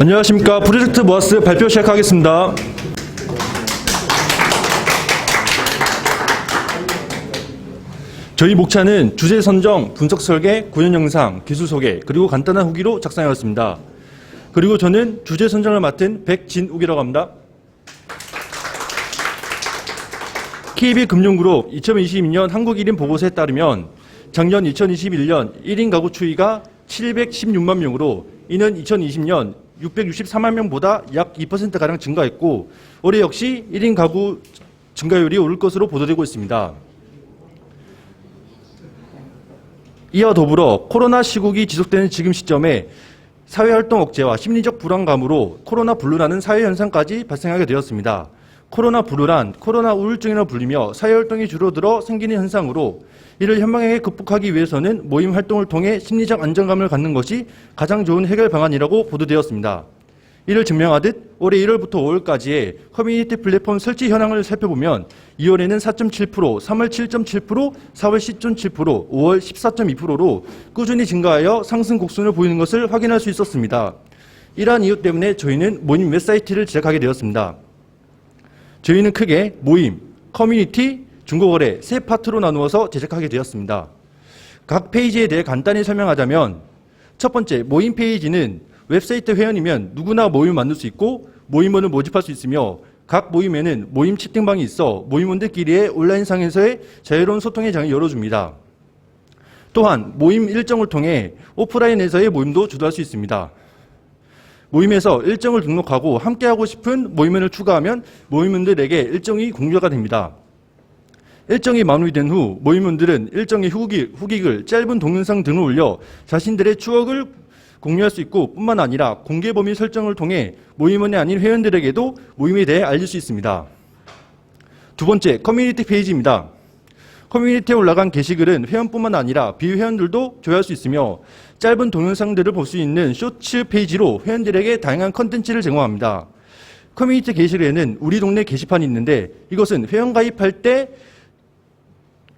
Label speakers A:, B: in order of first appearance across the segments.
A: 안녕하십니까. 프로젝트 모아스 발표 시작하겠습니다. 저희 목차는 주제 선정, 분석 설계, 구현 영상, 기술 소개, 그리고 간단한 후기로 작성하였습니다. 그리고 저는 주제 선정을 맡은 백진욱이라고 합니다. KB금융그룹 2022년 한국 1인 보고서에 따르면 작년 2021년 1인 가구 추이가 716만 명으로 이는 2020년 664만 명보다 약 2%가량 증가했고 올해 역시 1인 가구 증가율이 오를 것으로 보도되고 있습니다. 이와 더불어 코로나 시국이 지속되는 지금 시점에 사회활동 억제와 심리적 불안감으로 코로나 블루라는 사회현상까지 발생하게 되었습니다. 코로나 블루란 코로나 우울증이라 불리며 사회활동이 줄어들어 생기는 현상으로 이를 현명하게 극복하기 위해서는 모임 활동을 통해 심리적 안정감을 갖는 것이 가장 좋은 해결 방안이라고 보도되었습니다. 이를 증명하듯 올해 1월부터 5월까지의 커뮤니티 플랫폼 설치 현황을 살펴보면 2월에는 4.7%, 3월 7.7%, 4월 10.7%, 5월 14.2%로 꾸준히 증가하여 상승 곡선을 보이는 것을 확인할 수 있었습니다. 이러한 이유 때문에 저희는 모임 웹사이트를 제작하게 되었습니다. 저희는 크게 모임, 커뮤니티, 중고거래 세 파트로 나누어서 제작하게 되었습니다. 각 페이지에 대해 간단히 설명하자면 첫 번째 모임 페이지는 웹사이트 회원이면 누구나 모임을 만들 수 있고 모임원을 모집할 수 있으며 각 모임에는 모임 채팅방이 있어 모임원들끼리의 온라인상에서의 자유로운 소통의 장을 열어줍니다. 또한 모임 일정을 통해 오프라인에서의 모임도 주도할 수 있습니다. 모임에서 일정을 등록하고 함께하고 싶은 모임원을 추가하면 모임원들에게 일정이 공유가 됩니다. 일정이 마무리된 후 모임원들은 일정의 후기글, 짧은 동영상 등을 올려 자신들의 추억을 공유할 수 있고 뿐만 아니라 공개 범위 설정을 통해 모임원이 아닌 회원들에게도 모임에 대해 알릴 수 있습니다. 두 번째, 커뮤니티 페이지입니다. 커뮤니티에 올라간 게시글은 회원뿐만 아니라 비회원들도 조회할 수 있으며 짧은 동영상들을 볼 수 있는 쇼츠 페이지로 회원들에게 다양한 컨텐츠를 제공합니다. 커뮤니티 게시글에는 우리 동네 게시판이 있는데 이것은 회원 가입할 때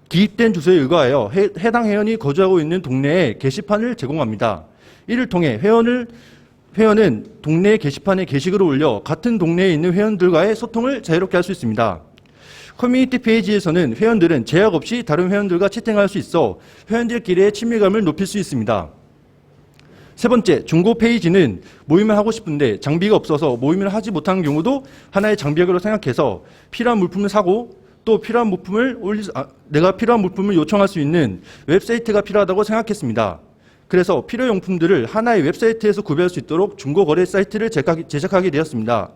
A: 기입된 주소에 의거하여 해당 회원이 거주하고 있는 동네에 게시판을 제공합니다. 이를 통해 회원은 동네 게시판에 게시글을 올려 같은 동네에 있는 회원들과의 소통을 자유롭게 할 수 있습니다. 커뮤니티 페이지에서는 회원들은 제약 없이 다른 회원들과 채팅할 수 있어 회원들끼리의 친밀감을 높일 수 있습니다. 세 번째, 중고 페이지는 모임을 하고 싶은데 장비가 없어서 모임을 하지 못하는 경우도 하나의 장벽으로 생각해서 필요한 물품을 사고 또 내가 필요한 물품을 요청할 수 있는 웹사이트가 필요하다고 생각했습니다. 그래서 필요용품들을 하나의 웹사이트에서 구매할 수 있도록 중고거래 사이트를 제작하게 되었습니다.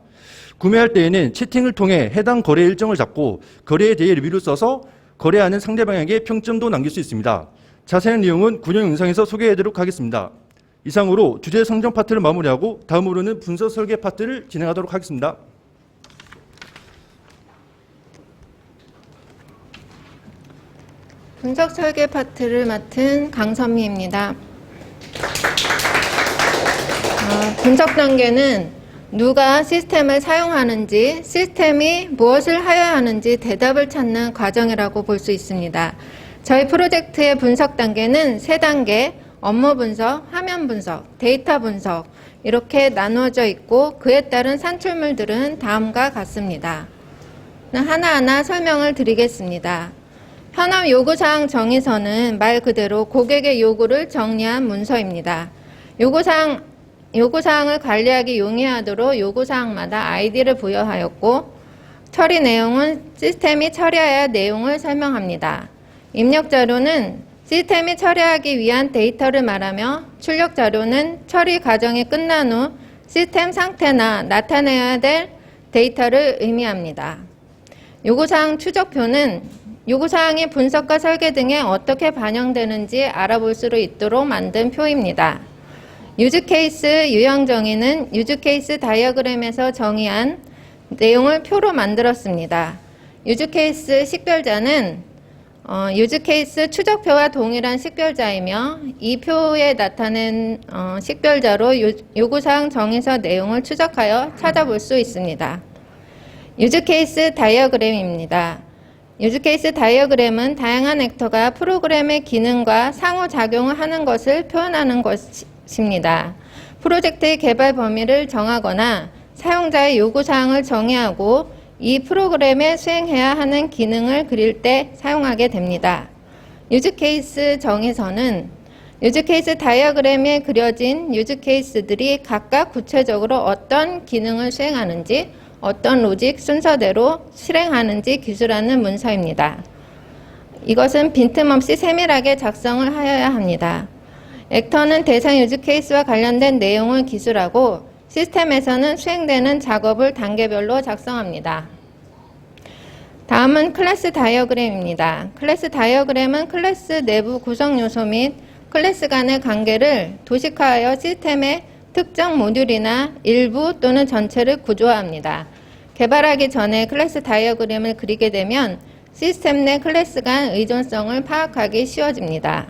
A: 구매할 때에는 채팅을 통해 해당 거래 일정을 잡고 거래에 대해 리뷰를 써서 거래하는 상대방에게 평점도 남길 수 있습니다. 자세한 내용은 구현 영상에서 소개해드리도록 하겠습니다. 이상으로 주제 선정 파트를 마무리하고 다음으로는 분석 설계 파트를 진행하도록 하겠습니다.
B: 분석 설계 파트를 맡은 강선미입니다. 분석 단계는 누가 시스템을 사용하는지, 시스템이 무엇을 하여야 하는지 대답을 찾는 과정이라고 볼 수 있습니다. 저희 프로젝트의 분석 단계는 3단계, 업무 분석, 화면 분석, 데이터 분석 이렇게 나누어져 있고 그에 따른 산출물들은 다음과 같습니다. 하나하나 설명을 드리겠습니다. 현업 요구사항 정의서는 말 그대로 고객의 요구를 정리한 문서입니다. 요구사항을 관리하기 용이하도록 요구사항마다 아이디를 부여하였고 처리 내용은 시스템이 처리해야 할 내용을 설명합니다. 입력자료는 시스템이 처리하기 위한 데이터를 말하며 출력자료는 처리 과정이 끝난 후 시스템 상태나 나타내야 될 데이터를 의미합니다. 요구사항 추적표는 요구사항이 분석과 설계 등에 어떻게 반영되는지 알아볼 수 있도록 만든 표입니다. 유즈케이스 유형 정의는 유즈케이스 다이어그램에서 정의한 내용을 표로 만들었습니다. 유즈케이스 식별자는 유즈케이스 추적표와 동일한 식별자이며 이 표에 나타낸 식별자로 요구사항 정의서 내용을 추적하여 찾아볼 수 있습니다. 유즈케이스 다이어그램입니다. 유즈케이스 다이어그램은 다양한 액터가 프로그램의 기능과 상호작용을 하는 것을 표현하는 것입니다. 프로젝트의 개발 범위를 정하거나 사용자의 요구사항을 정의하고 이 프로그램에 수행해야 하는 기능을 그릴 때 사용하게 됩니다. 유즈케이스 정의서는 유즈케이스 다이어그램에 그려진 유즈케이스들이 각각 구체적으로 어떤 기능을 수행하는지, 어떤 로직 순서대로 실행하는지 기술하는 문서입니다. 이것은 빈틈없이 세밀하게 작성을 하여야 합니다. 액터는 대상 유즈케이스와 관련된 내용을 기술하고 시스템에서는 수행되는 작업을 단계별로 작성합니다. 다음은 클래스 다이어그램입니다. 클래스 다이어그램은 클래스 내부 구성 요소 및 클래스 간의 관계를 도식화하여 시스템의 특정 모듈이나 일부 또는 전체를 구조화합니다. 개발하기 전에 클래스 다이어그램을 그리게 되면 시스템 내 클래스 간 의존성을 파악하기 쉬워집니다.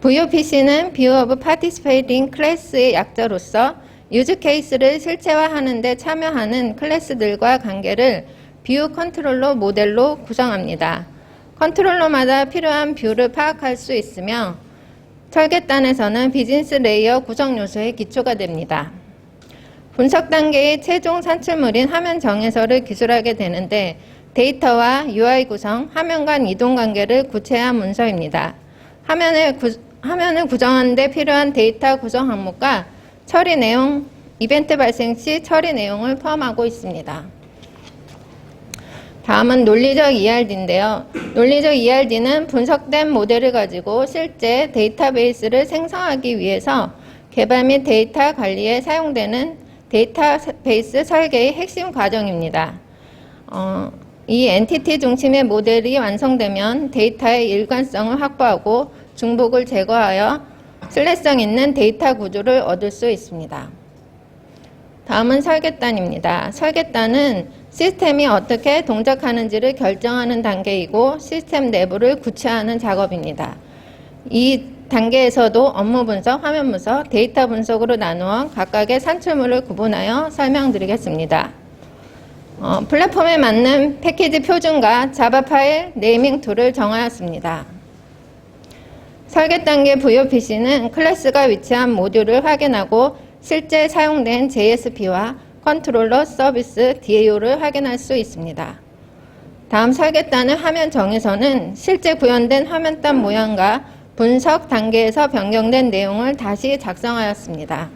B: VOPC는 View of Participating Class의 약자로서 유즈 케이스를 실체화하는 데 참여하는 클래스들과 관계를 뷰 컨트롤러 모델로 구성합니다. 컨트롤러마다 필요한 뷰를 파악할 수 있으며 설계단에서는 비즈니스 레이어 구성 요소의 기초가 됩니다. 분석 단계의 최종 산출물인 화면 정의서를 기술하게 되는데 데이터와 UI 구성, 화면 간 이동 관계를 구체화한 문서입니다. 화면을 구성하는 데 필요한 데이터 구성 항목과 처리 내용, 이벤트 발생 시 처리 내용을 포함하고 있습니다. 다음은 논리적 ERD인데요. 논리적 ERD는 분석된 모델을 가지고 실제 데이터베이스를 생성하기 위해서 개발 및 데이터 관리에 사용되는 데이터베이스 설계의 핵심 과정입니다. 이 엔티티 중심의 모델이 완성되면 데이터의 일관성을 확보하고 중복을 제거하여 신뢰성 있는 데이터 구조를 얻을 수 있습니다. 다음은 설계단입니다. 설계단은 시스템이 어떻게 동작하는지를 결정하는 단계이고 시스템 내부를 구체화하는 작업입니다. 이 단계에서도 업무 분석, 화면 분석, 데이터 분석으로 나누어 각각의 산출물을 구분하여 설명드리겠습니다. 플랫폼에 맞는 패키지 표준과 자바 파일 네이밍 툴을 정하였습니다. 설계 단계 VOPC는 클래스가 위치한 모듈을 확인하고 실제 사용된 JSP와 컨트롤러 서비스 DAO를 확인할 수 있습니다. 다음 설계단의 화면 정의서는 실제 구현된 화면단 모양과 분석 단계에서 변경된 내용을 다시 작성하였습니다.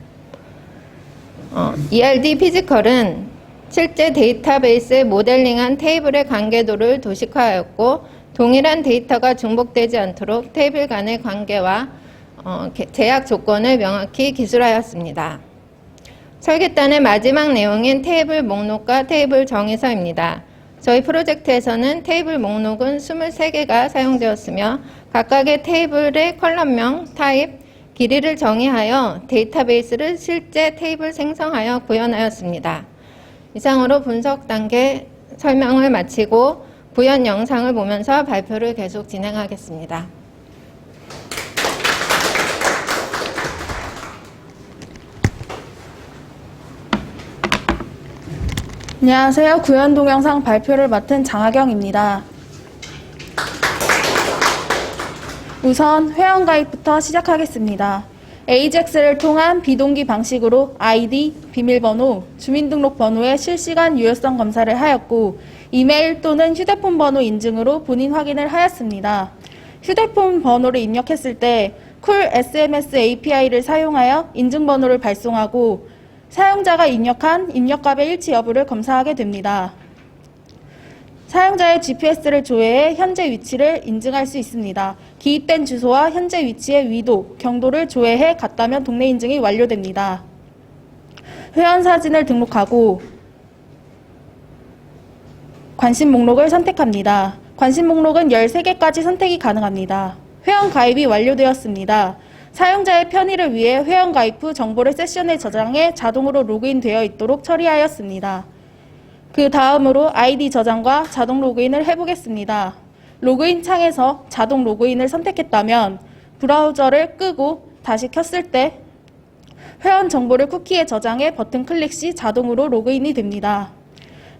B: ERD 피지컬은 실제 데이터베이스에 모델링한 테이블의 관계도를 도식화하였고 동일한 데이터가 중복되지 않도록 테이블 간의 관계와 제약 조건을 명확히 기술하였습니다. 설계단의 마지막 내용인 테이블 목록과 테이블 정의서입니다. 저희 프로젝트에서는 테이블 목록은 23개가 사용되었으며 각각의 테이블의 컬럼명, 타입, 길이를 정의하여 데이터베이스를 실제 테이블 생성하여 구현하였습니다. 이상으로 분석 단계 설명을 마치고 구현 영상을 보면서 발표를 계속 진행하겠습니다.
C: 안녕하세요. 구현 동영상 발표를 맡은 장하경입니다. 우선 회원가입부터 시작하겠습니다. AJAX를 통한 비동기 방식으로 아이디, 비밀번호, 주민등록번호의 실시간 유효성 검사를 하였고 이메일 또는 휴대폰 번호 인증으로 본인 확인을 하였습니다. 휴대폰 번호를 입력했을 때 쿨 SMS API를 사용하여 인증번호를 발송하고 사용자가 입력한 입력값의 일치 여부를 검사하게 됩니다. 사용자의 GPS를 조회해 현재 위치를 인증할 수 있습니다. 기입된 주소와 현재 위치의 위도, 경도를 조회해 같다면 동네 인증이 완료됩니다. 회원 사진을 등록하고 관심 목록을 선택합니다. 관심 목록은 13개까지 선택이 가능합니다. 회원 가입이 완료되었습니다. 사용자의 편의를 위해 회원 가입 후 정보를 세션에 저장해 자동으로 로그인되어 있도록 처리하였습니다. 그 다음으로 아이디 저장과 자동 로그인을 해보겠습니다. 로그인 창에서 자동 로그인을 선택했다면 브라우저를 끄고 다시 켰을 때 회원 정보를 쿠키에 저장해 버튼 클릭 시 자동으로 로그인이 됩니다.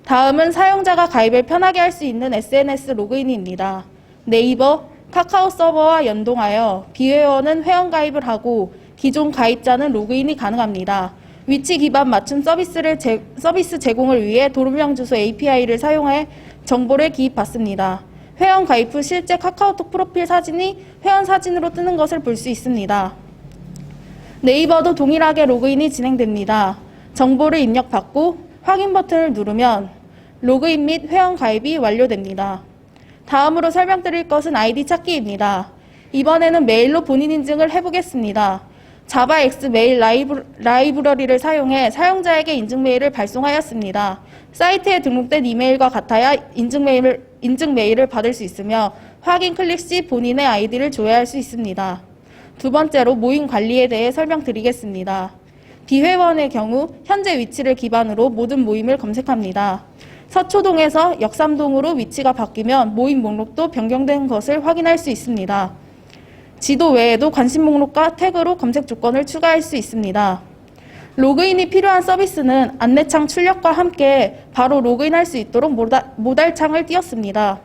C: 다음은 사용자가 가입을 편하게 할 수 있는 SNS 로그인입니다. 네이버, 카카오 서버와 연동하여 비회원은 회원 가입을 하고 기존 가입자는 로그인이 가능합니다. 위치 기반 맞춤 서비스 제공을 위해 도루명 주소 API를 사용해 정보를 기입받습니다. 회원 가입 후 실제 카카오톡 프로필 사진이 회원 사진으로 뜨는 것을 볼 수 있습니다. 네이버도 동일하게 로그인이 진행됩니다. 정보를 입력받고 확인 버튼을 누르면 로그인 및 회원 가입이 완료됩니다. 다음으로 설명드릴 것은 아이디 찾기입니다. 이번에는 메일로 본인 인증을 해보겠습니다. 자바X 메일 라이브러리를 사용해 사용자에게 인증 메일을 발송하였습니다. 사이트에 등록된 이메일과 같아야 인증 메일을 받을 수 있으며 확인 클릭 시 본인의 아이디를 조회할 수 있습니다. 두 번째로 모임 관리에 대해 설명드리겠습니다. 비회원의 경우 현재 위치를 기반으로 모든 모임을 검색합니다. 서초동에서 역삼동으로 위치가 바뀌면 모임 목록도 변경된 것을 확인할 수 있습니다. 지도 외에도 관심 목록과 태그로 검색 조건을 추가할 수 있습니다. 로그인이 필요한 서비스는 안내창 출력과 함께 바로 로그인할 수 있도록 모달창을 띄웠습니다.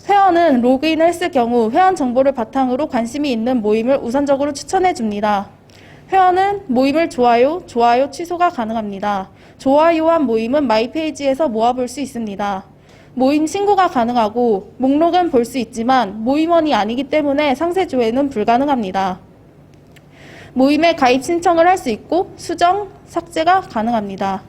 C: 회원은 로그인을 했을 경우 회원 정보를 바탕으로 관심이 있는 모임을 우선적으로 추천해 줍니다. 회원은 모임을 좋아요 취소가 가능합니다. 좋아요한 모임은 마이페이지에서 모아볼 수 있습니다. 모임 신고가 가능하고 목록은 볼 수 있지만 모임원이 아니기 때문에 상세 조회는 불가능합니다. 모임에 가입 신청을 할 수 있고 수정, 삭제가 가능합니다.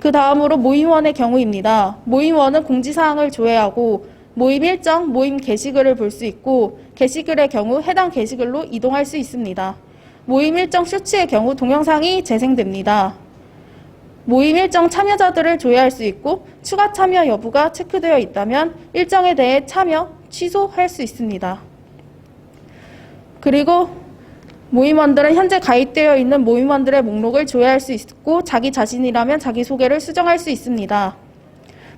C: 그 다음으로 모임원의 경우입니다. 모임원은 공지사항을 조회하고 모임 일정, 모임 게시글을 볼 수 있고 게시글의 경우 해당 게시글로 이동할 수 있습니다. 모임 일정 쇼츠의 경우 동영상이 재생됩니다. 모임 일정 참여자들을 조회할 수 있고 추가 참여 여부가 체크되어 있다면 일정에 대해 참여, 취소할 수 있습니다. 그리고 모임원들은 현재 가입되어 있는 모임원들의 목록을 조회할 수 있고 자기 자신이라면 자기소개를 수정할 수 있습니다.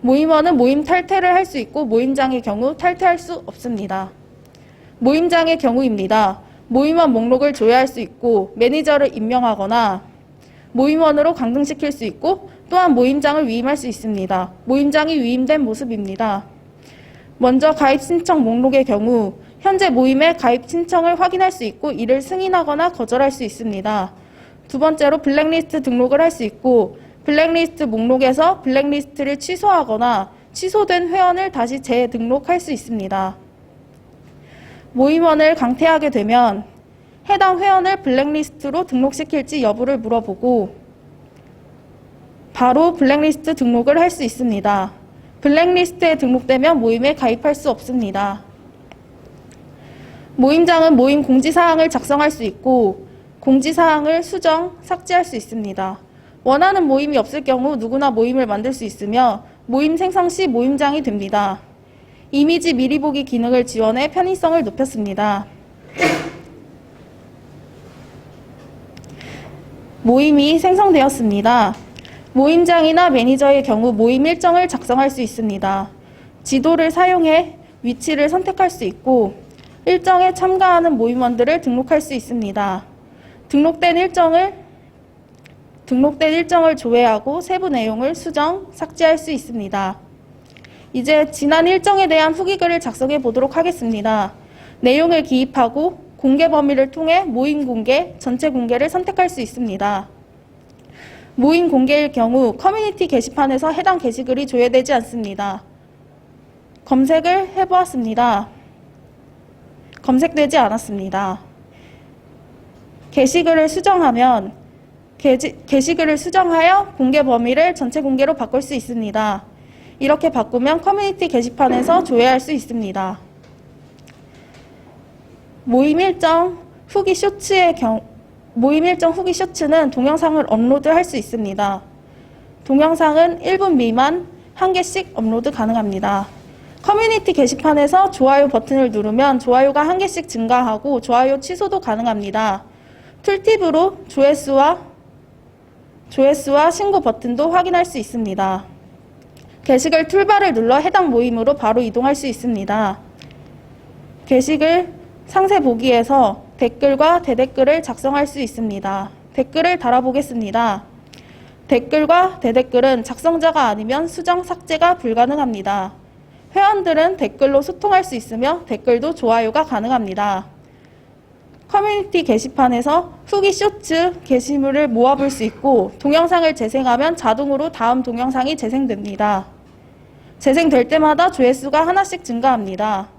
C: 모임원은 모임 탈퇴를 할 수 있고 모임장의 경우 탈퇴할 수 없습니다. 모임장의 경우입니다. 모임원 목록을 조회할 수 있고 매니저를 임명하거나 모임원으로 강등시킬 수 있고 또한 모임장을 위임할 수 있습니다. 모임장이 위임된 모습입니다. 먼저 가입 신청 목록의 경우 현재 모임의 가입 신청을 확인할 수 있고 이를 승인하거나 거절할 수 있습니다. 두 번째로 블랙리스트 등록을 할 수 있고 블랙리스트 목록에서 블랙리스트를 취소하거나 취소된 회원을 다시 재등록할 수 있습니다. 모임원을 강퇴하게 되면 해당 회원을 블랙리스트로 등록시킬지 여부를 물어보고 바로 블랙리스트 등록을 할 수 있습니다. 블랙리스트에 등록되면 모임에 가입할 수 없습니다. 모임장은 모임 공지사항을 작성할 수 있고 공지사항을 수정, 삭제할 수 있습니다. 원하는 모임이 없을 경우 누구나 모임을 만들 수 있으며 모임 생성 시 모임장이 됩니다. 이미지 미리 보기 기능을 지원해 편의성을 높였습니다. 모임이 생성되었습니다. 모임장이나 매니저의 경우 모임 일정을 작성할 수 있습니다. 지도를 사용해 위치를 선택할 수 있고 일정에 참가하는 모임원들을 등록할 수 있습니다. 등록된 일정을 조회하고 세부 내용을 수정, 삭제할 수 있습니다. 이제 지난 일정에 대한 후기글을 작성해 보도록 하겠습니다. 내용을 기입하고 공개 범위를 통해 모임 공개, 전체 공개를 선택할 수 있습니다. 모임 공개일 경우 커뮤니티 게시판에서 해당 게시글이 조회되지 않습니다. 검색을 해보았습니다. 검색되지 않았습니다. 게시글을 수정하면 게시글을 수정하여 공개 범위를 전체 공개로 바꿀 수 있습니다. 이렇게 바꾸면 커뮤니티 게시판에서 조회할 수 있습니다. 모임 일정 후기 쇼츠는 동영상을 업로드할 수 있습니다. 동영상은 1분 미만 1개씩 업로드 가능합니다. 커뮤니티 게시판에서 좋아요 버튼을 누르면 좋아요가 1개씩 증가하고 좋아요 취소도 가능합니다. 툴팁으로 조회수와 신고 버튼도 확인할 수 있습니다. 게시글 툴바를 눌러 해당 모임으로 바로 이동할 수 있습니다. 게시글 상세 보기에서 댓글과 대댓글을 작성할 수 있습니다. 댓글을 달아보겠습니다. 댓글과 대댓글은 작성자가 아니면 수정, 삭제가 불가능합니다. 회원들은 댓글로 소통할 수 있으며 댓글도 좋아요가 가능합니다. 커뮤니티 게시판에서 후기 쇼츠 게시물을 모아볼 수 있고 동영상을 재생하면 자동으로 다음 동영상이 재생됩니다. 재생될 때마다 조회수가 하나씩 증가합니다.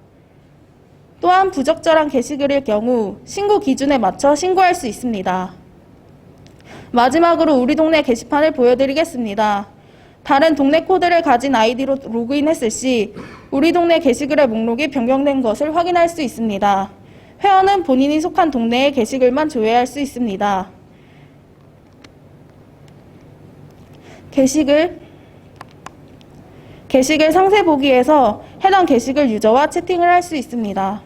C: 또한 부적절한 게시글일 경우 신고 기준에 맞춰 신고할 수 있습니다. 마지막으로 우리 동네 게시판을 보여드리겠습니다. 다른 동네 코드를 가진 아이디로 로그인했을 시 우리 동네 게시글의 목록이 변경된 것을 확인할 수 있습니다. 회원은 본인이 속한 동네의 게시글만 조회할 수 있습니다. 게시글 상세 보기에서 해당 게시글 유저와 채팅을 할 수 있습니다.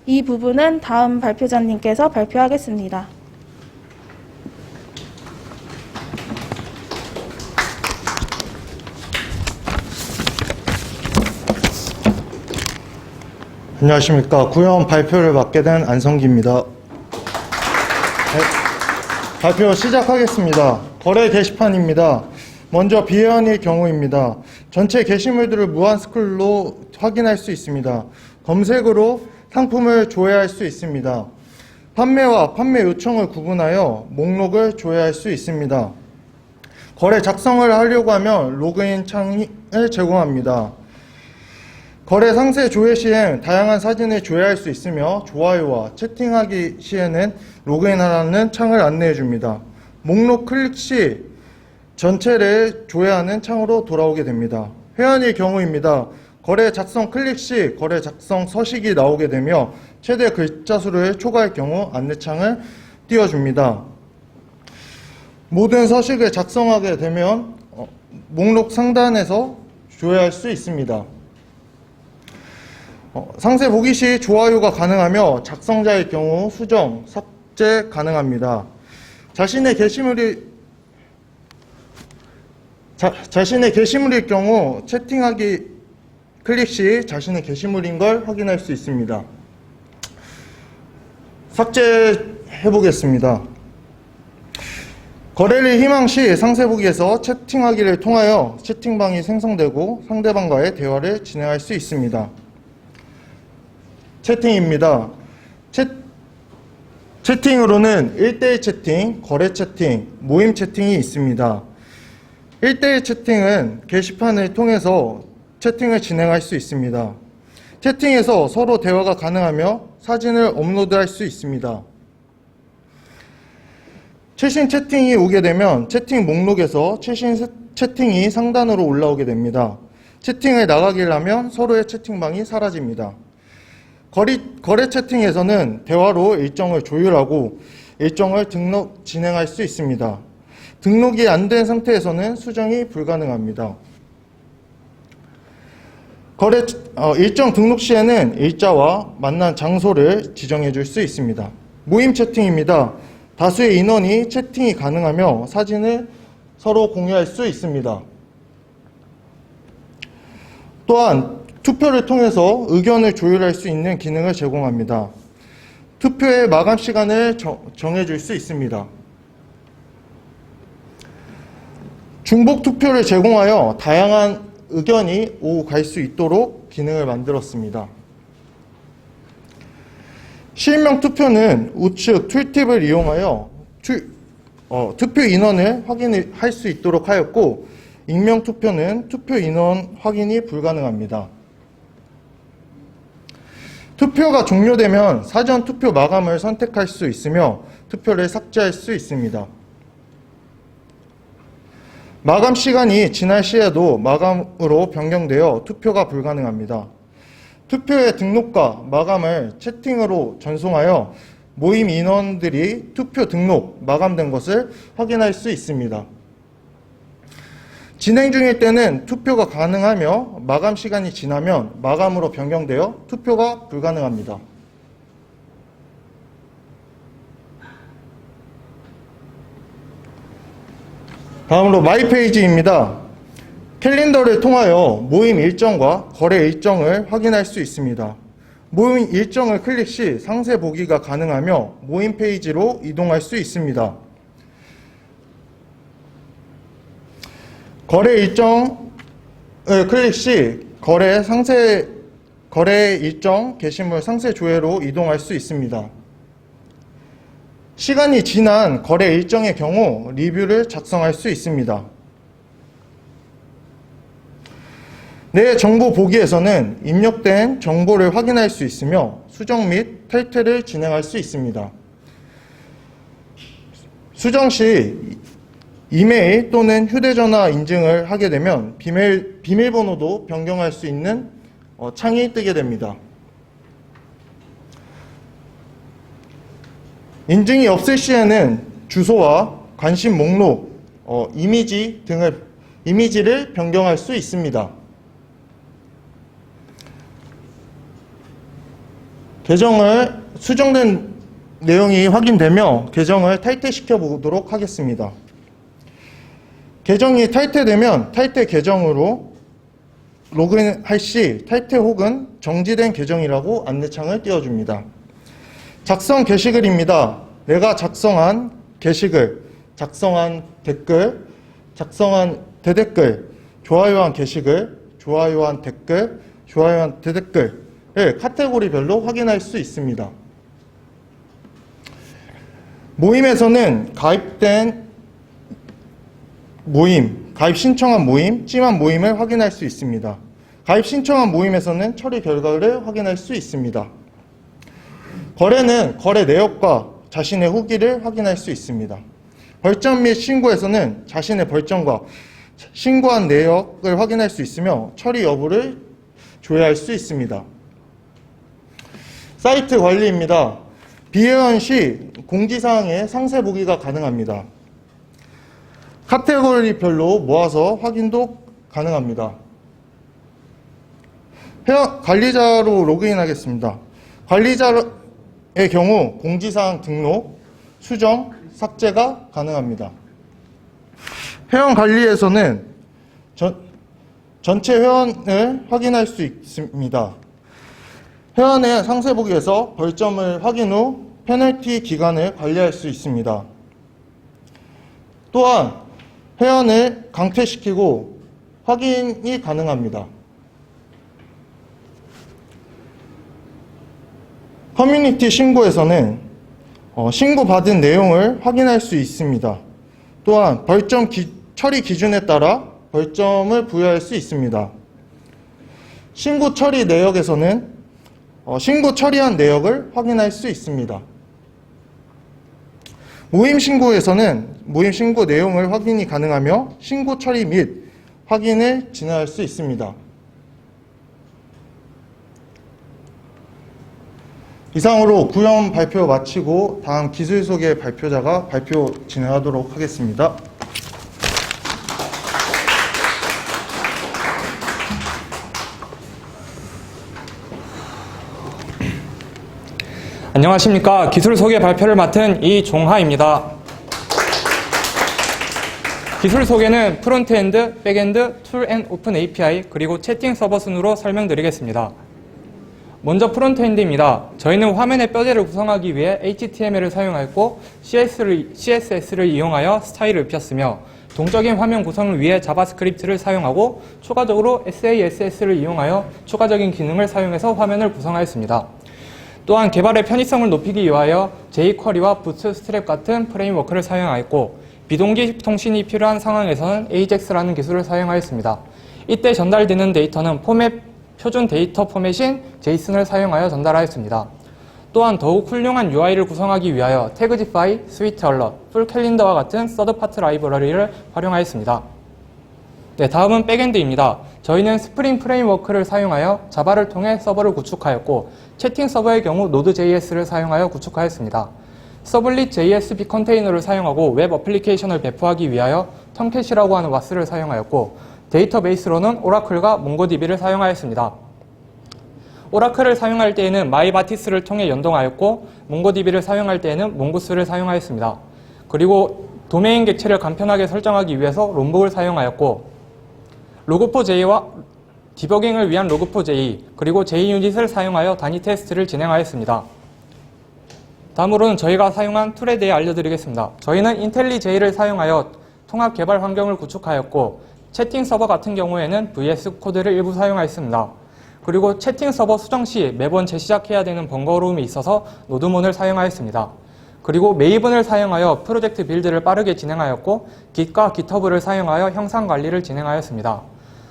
C: 이 부분은 다음 발표자님께서 발표하겠습니다.
D: 안녕하십니까. 구현 발표를 맡게 된 안성기입니다. 발표 시작하겠습니다. 거래 게시판입니다. 먼저 비회원일 경우입니다. 전체 게시물들을 무한 스크롤로 확인할 수 있습니다. 검색으로 상품을 조회할 수 있습니다. 판매와 판매 요청을 구분하여 목록을 조회할 수 있습니다. 거래 작성을 하려고 하면 로그인 창을 제공합니다. 거래 상세 조회 시엔 다양한 사진을 조회할 수 있으며 좋아요와 채팅하기 시에는 로그인하라는 창을 안내해 줍니다. 목록 클릭 시 전체를 조회하는 창으로 돌아오게 됩니다. 회원일 경우입니다. 거래 작성 클릭 시 거래 작성 서식이 나오게 되며 최대 글자 수를 초과할 경우 안내창을 띄워줍니다. 모든 서식을 작성하게 되면 목록 상단에서 조회할 수 있습니다. 상세 보기 시 좋아요가 가능하며 작성자의 경우 수정, 삭제 가능합니다. 자신의 게시물일 경우 채팅하기 클릭 시 자신의 게시물인 걸 확인할 수 있습니다. 삭제해 보겠습니다. 거래를 희망 시 상세 보기에서 채팅하기를 통하여 채팅방이 생성되고 상대방과의 대화를 진행할 수 있습니다. 채팅입니다. 채팅으로는 1대1 채팅, 거래 채팅, 모임 채팅이 있습니다. 1대1 채팅은 게시판을 통해서 채팅을 진행할 수 있습니다. 채팅에서 서로 대화가 가능하며 사진을 업로드할 수 있습니다. 최신 채팅이 오게 되면 채팅 목록에서 최신 채팅이 상단으로 올라오게 됩니다. 채팅을 나가기를 하면 서로의 채팅방이 사라집니다. 거래 채팅에서는 대화로 일정을 조율하고 일정을 진행할 수 있습니다. 등록이 안 된 상태에서는 수정이 불가능합니다. 일정 등록 시에는 일자와 만난 장소를 지정해 줄 수 있습니다. 모임 채팅입니다. 다수의 인원이 채팅이 가능하며 사진을 서로 공유할 수 있습니다. 또한 투표를 통해서 의견을 조율할 수 있는 기능을 제공합니다. 투표의 마감 시간을 정해줄 수 있습니다. 중복 투표를 제공하여 다양한 의견이 오고 갈 수 있도록 기능을 만들었습니다. 실명 투표는 우측 툴팁을 이용하여 투표 인원을 확인할 수 있도록 하였고, 익명 투표는 투표 인원 확인이 불가능합니다. 투표가 종료되면 사전 투표 마감을 선택할 수 있으며 투표를 삭제할 수 있습니다. 마감 시간이 지날 시에도 마감으로 변경되어 투표가 불가능합니다. 투표의 등록과 마감을 채팅으로 전송하여 모임 인원들이 투표 등록, 마감된 것을 확인할 수 있습니다. 진행 중일 때는 투표가 가능하며 마감 시간이 지나면 마감으로 변경되어 투표가 불가능합니다. 다음으로 마이 페이지입니다. 캘린더를 통하여 모임 일정과 거래 일정을 확인할 수 있습니다. 모임 일정을 클릭 시 상세 보기가 가능하며 모임 페이지로 이동할 수 있습니다. 거래 일정을 클릭 시 거래 일정 게시물 상세 조회로 이동할 수 있습니다. 시간이 지난 거래 일정의 경우 리뷰를 작성할 수 있습니다. 내 정보 보기에서는 입력된 정보를 확인할 수 있으며 수정 및 탈퇴를 진행할 수 있습니다. 수정 시 이메일 또는 휴대전화 인증을 하게 되면 비밀번호도 변경할 수 있는 창이 뜨게 됩니다. 인증이 없을 시에는 주소와 관심 목록, 이미지를 변경할 수 있습니다. 수정된 내용이 확인되며 계정을 탈퇴시켜 보도록 하겠습니다. 계정이 탈퇴되면 탈퇴 계정으로 로그인할 시 탈퇴 혹은 정지된 계정이라고 안내창을 띄워줍니다. 작성 게시글입니다. 내가 작성한 게시글, 작성한 댓글, 작성한 대댓글, 좋아요한 게시글, 좋아요한 댓글, 좋아요한 대댓글을 카테고리별로 확인할 수 있습니다. 모임에서는 가입된 모임, 가입 신청한 모임, 찜한 모임을 확인할 수 있습니다. 가입 신청한 모임에서는 처리 결과를 확인할 수 있습니다. 거래는 거래 내역과 자신의 후기를 확인할 수 있습니다. 벌점 및 신고에서는 자신의 벌점과 신고한 내역을 확인할 수 있으며 처리 여부를 조회할 수 있습니다. 사이트 관리입니다. 비회원 시 공지사항의 상세 보기가 가능합니다. 카테고리별로 모아서 확인도 가능합니다. 관리자로 로그인하겠습니다. 관리자의 경우 공지사항 등록, 수정, 삭제가 가능합니다. 회원 관리에서는 전체 회원을 확인할 수 있습니다. 회원의 상세 보기에서 벌점을 확인 후 페널티 기간을 관리할 수 있습니다. 또한 회원을 강퇴시키고 확인이 가능합니다. 커뮤니티 신고에서는 신고받은 내용을 확인할 수 있습니다. 또한 벌점 처리 기준에 따라 벌점을 부여할 수 있습니다. 신고 처리 내역에서는 신고 처리한 내역을 확인할 수 있습니다. 모임 신고에서는 모임 신고 내용을 확인이 가능하며 신고 처리 및 확인을 진행할 수 있습니다. 이상으로 구형 발표 마치고 다음 기술 소개 발표자가 발표 진행하도록 하겠습니다.
E: 안녕하십니까. 기술 소개 발표를 맡은 이종하입니다. 기술 소개는 프론트엔드, 백엔드, 툴 앤 오픈 API, 그리고 채팅 서버 순으로 설명드리겠습니다. 먼저 프론트엔드입니다. 저희는 화면의 뼈대를 구성하기 위해 HTML을 사용하였고 CSS를 이용하여 스타일을 입혔으며 동적인 화면 구성을 위해 자바스크립트를 사용하고 추가적으로 SASS를 이용하여 추가적인 기능을 사용해서 화면을 구성하였습니다. 또한 개발의 편의성을 높이기 위하여 jQuery와 부트스트랩 같은 프레임워크를 사용하였고 비동기 통신이 필요한 상황에서는 AJAX라는 기술을 사용하였습니다. 이때 전달되는 데이터는 표준 데이터 포맷인 JSON을 사용하여 전달하였습니다. 또한 더욱 훌륭한 UI를 구성하기 위하여 태그지파이, 스위트얼럿, 풀캘린더와 같은 서드파트 라이브러리를 활용하였습니다. 네, 다음은 백엔드입니다. 저희는 스프링 프레임워크를 사용하여 자바를 통해 서버를 구축하였고 채팅 서버의 경우 Node.js를 사용하여 구축하였습니다. 서블릿 JSP 컨테이너를 사용하고 웹 어플리케이션을 배포하기 위하여 텀캣이라고 하는 와스를 사용하였고 데이터베이스로는 오라클과 몽고DB를 사용하였습니다. 오라클을 사용할 때에는 마이바티스를 통해 연동하였고 몽고DB를 사용할 때에는 몽고스를 사용하였습니다. 그리고 도메인 객체를 간편하게 설정하기 위해서 롬북을 사용하였고 로그4j와 디버깅을 위한 로그4j 그리고 JUnit을 사용하여 단위 테스트를 진행하였습니다. 다음으로는 저희가 사용한 툴에 대해 알려드리겠습니다. 저희는 인텔리J를 사용하여 통합 개발 환경을 구축하였고 채팅 서버 같은 경우에는 VS 코드를 일부 사용하였습니다. 그리고 채팅 서버 수정 시 매번 재시작해야 되는 번거로움이 있어서 노드몬을 사용하였습니다. 그리고 메이븐을 사용하여 프로젝트 빌드를 빠르게 진행하였고 Git과 GitHub를 사용하여 형상 관리를 진행하였습니다.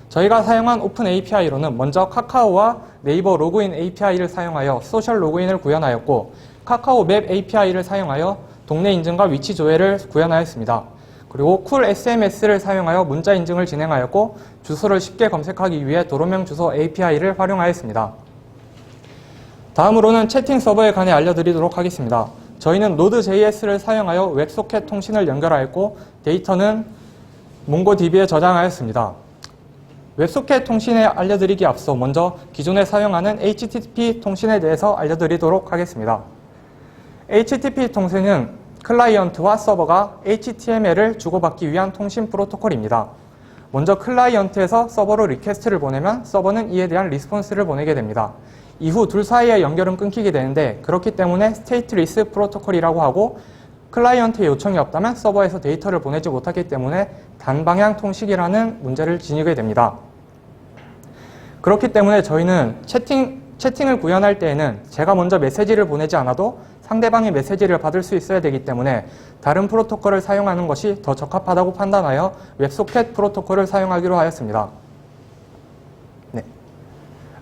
E: 저희가 사용한 오픈 API로는 먼저 카카오와 네이버 로그인 API를 사용하여 소셜 로그인을 구현하였고 카카오 맵 API를 사용하여 동네 인증과 위치 조회를 구현하였습니다. 그리고 쿨 SMS를 사용하여 문자 인증을 진행하였고 주소를 쉽게 검색하기 위해 도로명 주소 API를 활용하였습니다. 다음으로는 채팅 서버에 관해 알려드리도록 하겠습니다. 저희는 Node.js를 사용하여 웹소켓 통신을 연결하였고 데이터는 몽고DB에 저장하였습니다. 웹소켓 통신에 알려드리기 앞서 먼저 기존에 사용하는 HTTP 통신에 대해서 알려드리도록 하겠습니다. HTTP 통신은 클라이언트와 서버가 HTML을 주고받기 위한 통신 프로토콜입니다. 먼저 클라이언트에서 서버로 리퀘스트를 보내면 서버는 이에 대한 리스폰스를 보내게 됩니다. 이후 둘 사이의 연결은 끊기게 되는데 그렇기 때문에 스테이트리스 프로토콜이라고 하고 클라이언트의 요청이 없다면 서버에서 데이터를 보내지 못하기 때문에 단방향 통신이라는 문제를 지니게 됩니다. 그렇기 때문에 저희는 채팅을 구현할 때에는 제가 먼저 메시지를 보내지 않아도 상대방의 메시지를 받을 수 있어야 되기 때문에 다른 프로토콜을 사용하는 것이 더 적합하다고 판단하여 웹소켓 프로토콜을 사용하기로 하였습니다. 네.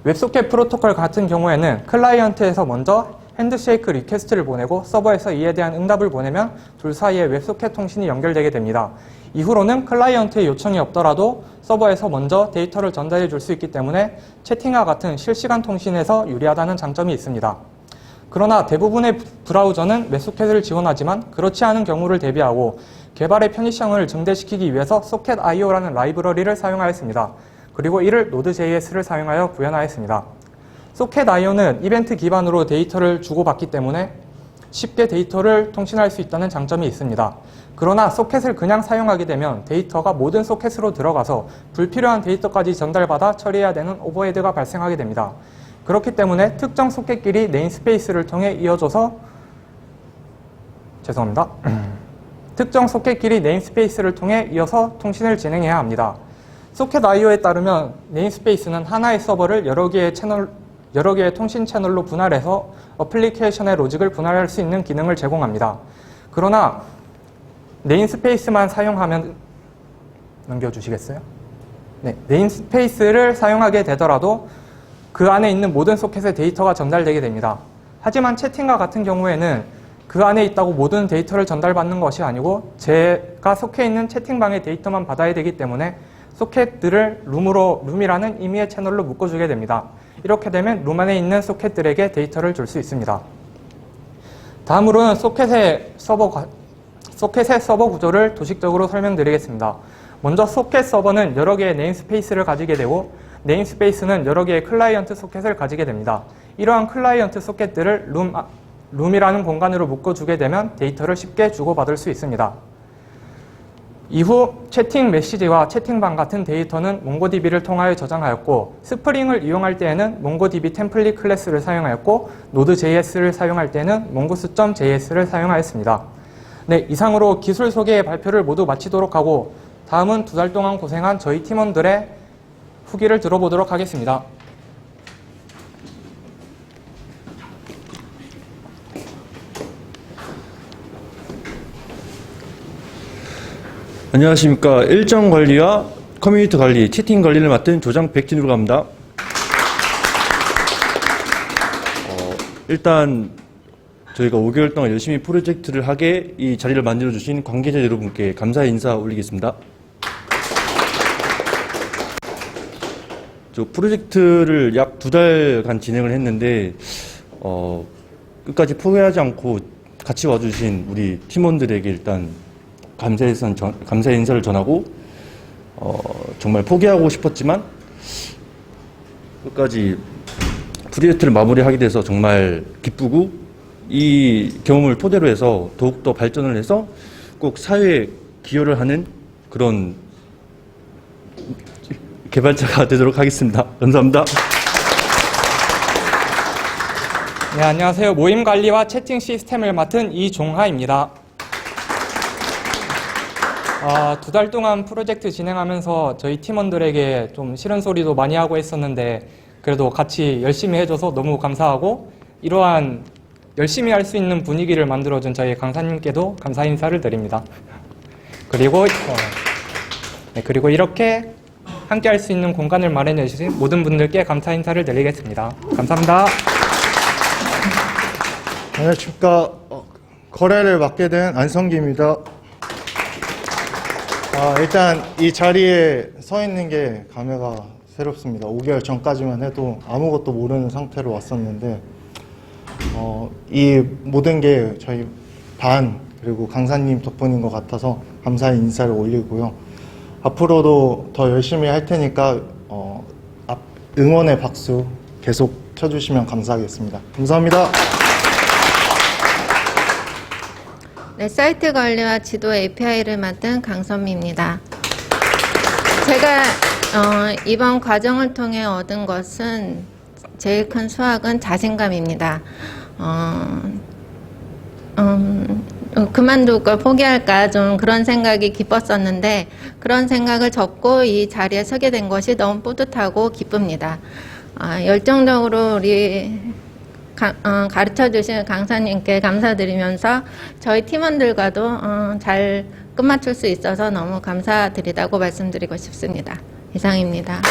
E: 웹소켓 프로토콜 같은 경우에는 클라이언트에서 먼저 핸드쉐이크 리퀘스트를 보내고 서버에서 이에 대한 응답을 보내면 둘 사이에 웹소켓 통신이 연결되게 됩니다. 이후로는 클라이언트의 요청이 없더라도 서버에서 먼저 데이터를 전달해 줄 수 있기 때문에 채팅과 같은 실시간 통신에서 유리하다는 장점이 있습니다. 그러나 대부분의 브라우저는 웹소켓을 지원하지만 그렇지 않은 경우를 대비하고 개발의 편의성을 증대시키기 위해서 Socket.io라는 라이브러리를 사용하였습니다. 그리고 이를 Node.js를 사용하여 구현하였습니다. Socket.io는 이벤트 기반으로 데이터를 주고받기 때문에 쉽게 데이터를 통신할 수 있다는 장점이 있습니다. 그러나 소켓을 그냥 사용하게 되면 데이터가 모든 소켓으로 들어가서 불필요한 데이터까지 전달받아 처리해야 되는 오버헤드가 발생하게 됩니다. 그렇기 때문에 특정 소켓끼리 네임스페이스를 통해 이어져서 특정 소켓끼리 네임스페이스를 통해 이어서 통신을 진행해야 합니다. Socket.io에 따르면 네임스페이스는 하나의 서버를 여러 개의 통신 채널로 분할해서 어플리케이션의 로직을 분할할 수 있는 기능을 제공합니다. 그러나 네임스페이스만 사용하면 넘겨주시겠어요? 네, 네임스페이스를 사용하게 되더라도 그 안에 있는 모든 소켓의 데이터가 전달되게 됩니다. 하지만 채팅과 같은 경우에는 그 안에 있다고 모든 데이터를 전달받는 것이 아니고 제가 속해 있는 채팅방의 데이터만 받아야 되기 때문에 소켓들을 룸이라는 임의의 채널로 묶어주게 됩니다. 이렇게 되면 룸 안에 있는 소켓들에게 데이터를 줄 수 있습니다. 다음으로는 소켓의 서버 구조를 도식적으로 설명드리겠습니다. 먼저 소켓 서버는 여러 개의 네임스페이스를 가지게 되고 네임스페이스는 여러 개의 클라이언트 소켓을 가지게 됩니다. 이러한 클라이언트 소켓들을 룸이라는 공간으로 묶어주게 되면 데이터를 쉽게 주고받을 수 있습니다. 이후 채팅 메시지와 채팅방 같은 데이터는 몽고DB를 통하여 저장하였고 스프링을 이용할 때에는 몽고DB 템플릿 클래스를 사용하였고 Node.js를 사용할 때는 mongoose.js를 사용하였습니다. 네, 이상으로 기술 소개의 발표를 모두 마치도록 하고 다음은 2달 동안 고생한 저희 팀원들의 후기를 들어보도록 하겠습니다.
A: 안녕하십니까. 일정 관리와 커뮤니티 관리, 채팅 관리를 맡은 조장 백진우라고 합니다. 일단 저희가 5개월 동안 열심히 프로젝트를 하게 이 자리를 만들어주신 관계자 여러분께 감사의 인사 올리겠습니다. 저 프로젝트를 약 2달간 진행을 했는데 끝까지 포기하지 않고 같이 와주신 우리 팀원들에게 일단 감사의 인사를 전하고 정말 포기하고 싶었지만 끝까지 프로젝트를 마무리하게 돼서 정말 기쁘고 이 경험을 토대로 해서 더욱더 발전을 해서 꼭 사회에 기여를 하는 그런 개발자가 되도록 하겠습니다. 감사합니다.
E: 네, 안녕하세요. 모임 관리와 채팅 시스템을 맡은 이종하입니다. 2달 동안 프로젝트 진행하면서 저희 팀원들에게 좀 싫은 소리도 많이 하고 했었는데 그래도 같이 열심히 해줘서 너무 감사하고 이러한 열심히 할 수 있는 분위기를 만들어준 저희 강사님께도 감사 인사를 드립니다. 그리고 그리고 이렇게 함께 할 수 있는 공간을 마련해 주신 모든 분들께 감사 인사를 드리겠습니다. 감사합니다.
D: 안녕하십니까. 거래를 맡게 된 안성기입니다. 일단 이 자리에 서 있는 게 감회가 새롭습니다. 5개월 전까지만 해도 아무것도 모르는 상태로 왔었는데 이 모든 게 저희 반 그리고 강사님 덕분인 것 같아서 감사의 인사를 올리고요. 앞으로도 더 열심히 할 테니까 응원의 박수 계속 쳐주시면 감사하겠습니다. 감사합니다.
B: 네, 사이트 관리와 지도 API를 맡은 강선미입니다. 제가 이번 과정을 통해 얻은 것은 제일 큰 수확은 자신감입니다. 그만둘까 포기할까 좀 그런 생각이 깊었었는데 그런 생각을 접고 이 자리에 서게 된 것이 너무 뿌듯하고 기쁩니다. 열정적으로 우리 가르쳐 주신 강사님께 감사드리면서 저희 팀원들과도 잘 끝마칠 수 있어서 너무 감사드리다고 말씀드리고 싶습니다. 이상입니다.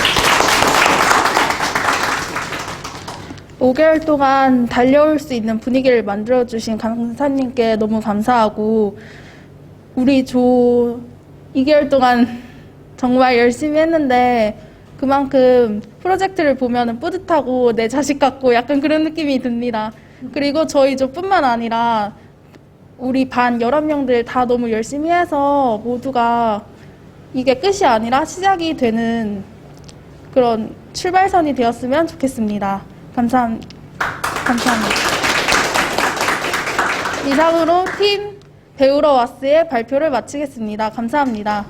C: 5개월 동안 달려올 수 있는 분위기를 만들어주신 강사님께 너무 감사하고 우리 조 2개월 동안 정말 열심히 했는데 그만큼 프로젝트를 보면 뿌듯하고 내 자식 같고 약간 그런 느낌이 듭니다. 그리고 저희 조뿐만 아니라 우리 반 11명들 다 너무 열심히 해서 모두가 이게 끝이 아니라 시작이 되는 그런 출발선이 되었으면 좋겠습니다. 감사합니다. 이상으로 팀 배우러 왔스의 발표를 마치겠습니다. 감사합니다.